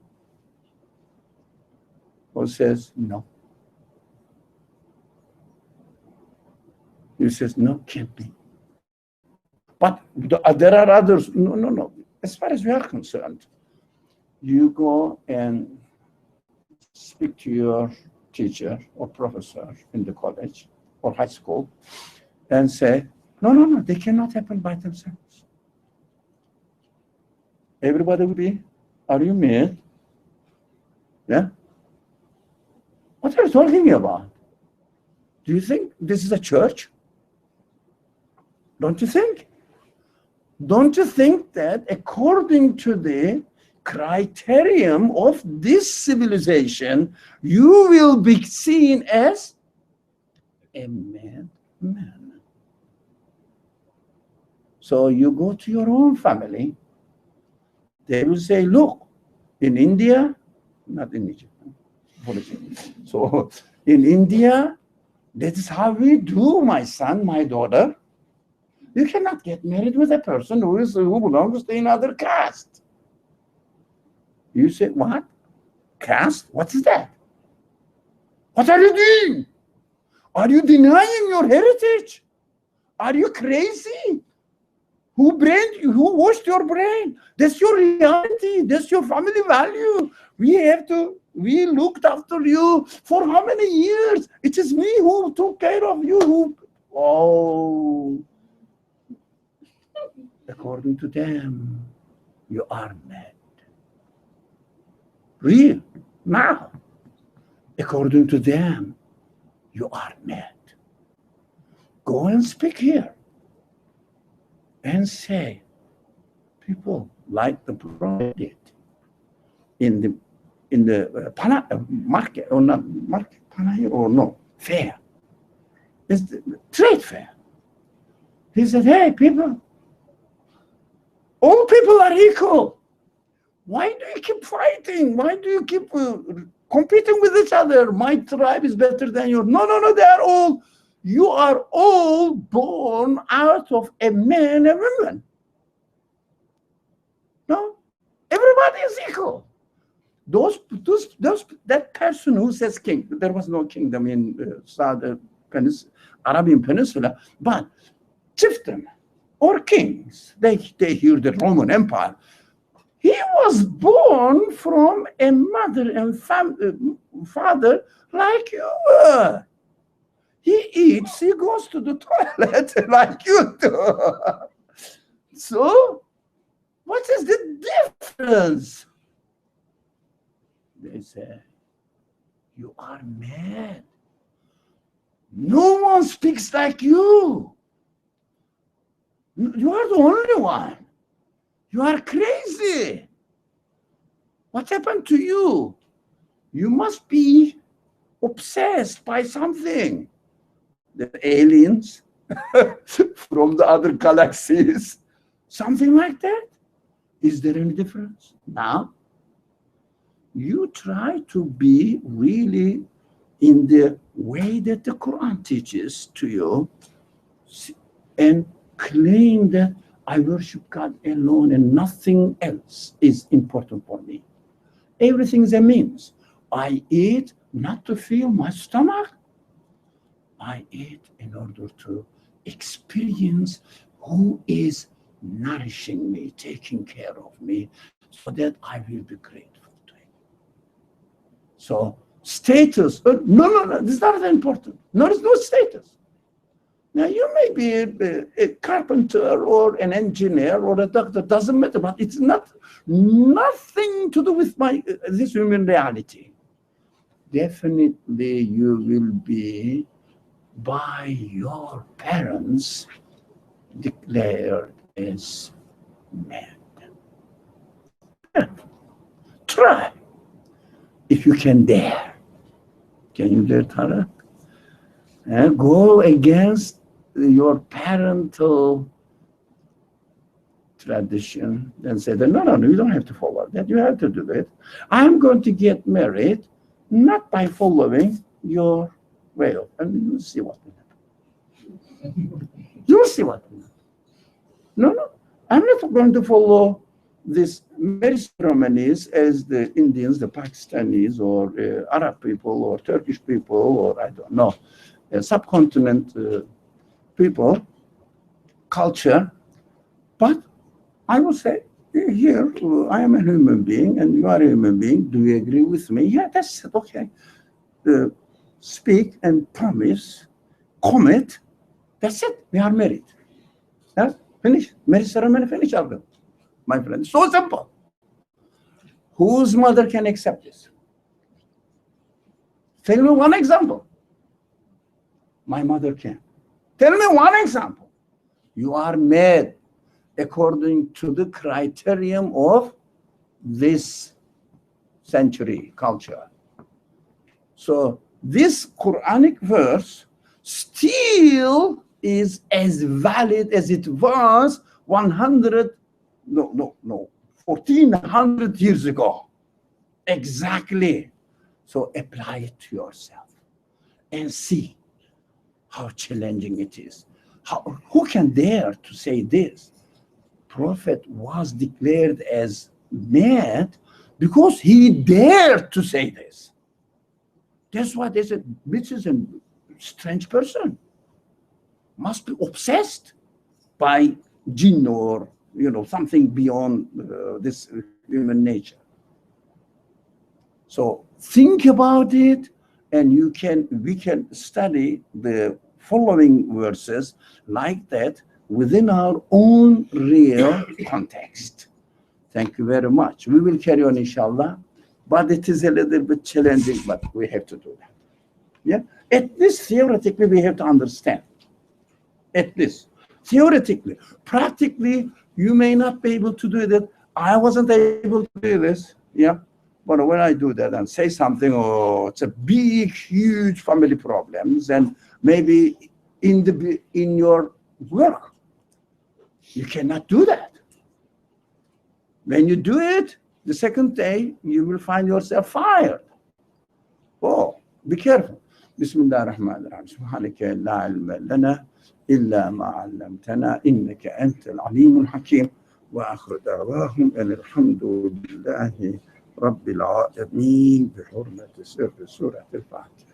who says no. He says no, can't be. But there are others. No. As far as we are concerned, you go and speak to your teacher or professor in the college or high school and say, no, they cannot happen by themselves. Everybody will be, are you mad? Yeah? What are you talking about? Do you think this is a church? Don't you think? Don't you think that according to the criterion of this civilization, you will be seen as a madman? So you go to your own family, they will say, look, in India, not in Egypt, so in India, that is how we do, my son, my daughter. You cannot get married with a person who belongs to another caste. You say, what? Caste? What is that? What are you doing? Are you denying your heritage? Are you crazy? Who washed your brain? That's your reality. That's your family value. We looked after you for how many years? It is me who took care of you. According to them, you are mad. Real, now. According to them, you are mad. Go and speak here and say, people like the prophet did in the market, or not market, or no, fair. It's the trade fair. He said, hey, people, all people are equal. Why do you keep fighting? Why do you keep competing with each other? My tribe is better than yours. No, you are all born out of a man and woman. No, everybody is equal. That person who says king, there was no kingdom in Arabian Peninsula, but chieftain or kings, they hear the Roman Empire. He was born from a mother and father like you were. He eats, he goes to the toilet like you do. So, what is the difference? They say, you are mad. No one speaks like you. You are the only one. You are crazy. What happened to you? You must be obsessed by something. The aliens from the other galaxies, something like that. Is there any difference? Now, you try to be really in the way that the Quran teaches to you and claim that I worship God alone and nothing else is important for me. Everything is a means. I eat not to fill my stomach. I eat in order to experience who is nourishing me, taking care of me, so that I will be grateful to him. So status, no, this is not important. There is no status. Now you may be a carpenter or an engineer or a doctor, doesn't matter, but it's nothing to do with this human reality. Definitely you will be by your parents declared as mad. Try. If you can dare. Can you dare, Tara? Go against your parental tradition and say that, no, you don't have to follow that. You have to do that. I'm going to get married not by following your way of, and you'll see what will happen. You'll see what will happen. No, I'm not going to follow these marriage ceremonies as the Indians, the Pakistanis, or Arab people, or Turkish people, or I don't know, subcontinent people, culture. But I will say, here, I am a human being, and you are a human being. Do you agree with me? Yeah, that's it. Okay. Speak and promise, commit. That's it. We are married. Yeah? Finish. Marriage ceremony, finish, my friend. So simple. Whose mother can accept this? Tell me one example. My mother can. Tell me one example. You are mad according to the criterion of this century culture. So this Quranic verse still is as valid as it was 1400 years ago. Exactly. So apply it to yourself and see how challenging it is. Who can dare to say this? Prophet was declared as mad because he dared to say this. That's why they said, this is a strange person. Must be obsessed by jinn or something beyond this human nature. So think about it, and we can study the following verses like that within our own real context. Thank you very much. We will carry on, inshallah, but it is a little bit challenging, but we have to do that. Yeah, at least theoretically we have to understand. At least theoretically, practically you may not be able to do that. I wasn't able to do this. Yeah, but when I do that and say something, it's a big, huge family problems, and maybe in your work you cannot do that. When you do it, the second day you will find yourself fired. Oh, be careful. Bismillah ar-Rahman ar-Rahim. Subhanaka la ilma lana illa ma 'allamtana innaka antal alimul hakim. Wa akhiru da'wahum alhamdulillahi rabbil alamin bi hurmati sirri surah al-Fatiha.